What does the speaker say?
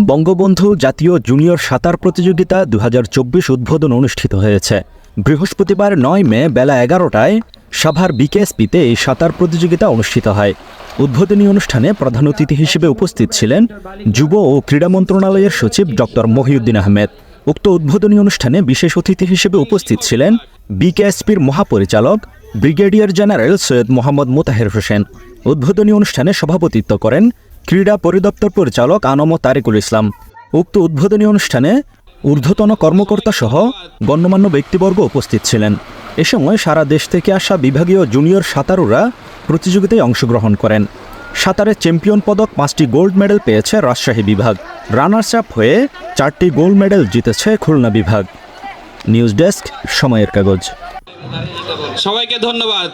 বঙ্গবন্ধু জাতীয় জুনিয়র সাঁতার প্রতিযোগিতা 2024 উদ্বোধন অনুষ্ঠিত হয়েছে। বৃহস্পতিবার 9 মে বেলা 11টায় সাভার বিকেএসপিতে এই সাঁতার প্রতিযোগিতা অনুষ্ঠিত হয়। উদ্বোধনী অনুষ্ঠানে প্রধান অতিথি হিসেবে উপস্থিত ছিলেন যুব ও ক্রীড়া মন্ত্রণালয়ের সচিব ডক্টর মহিউদ্দিন আহমেদ। উক্ত উদ্বোধনী অনুষ্ঠানে বিশেষ অতিথি হিসেবে উপস্থিত ছিলেন বিকেএসপির মহাপরিচালক ব্রিগেডিয়ার জেনারেল সৈয়দ মোহাম্মদ মোতাহের হোসেন। উদ্বোধনী অনুষ্ঠানে সভাপতিত্ব করেন ক্রীড়া পরিদপ্তর পরিচালক আনম তারিকুল ইসলাম। উক্ত উদ্বোধনী অনুষ্ঠানে ঊর্ধ্বতন কর্মকর্তা সহ গণ্যমান্য ব্যক্তিবর্গ উপস্থিত ছিলেন। এ সময় সারা দেশ থেকে আসা বিভাগীয় জুনিয়র সাঁতারুরা প্রতিযোগিতায় অংশগ্রহণ করেন। সাঁতারে চ্যাম্পিয়ন পদক 5টি গোল্ড মেডেল পেয়েছে রাজশাহী বিভাগ। রানার্স আপ হয়ে 4টি গোল্ড মেডেল জিতেছে খুলনা বিভাগ। নিউজ ডেস্ক, সময়ের কাগজ। সবাইকে ধন্যবাদ।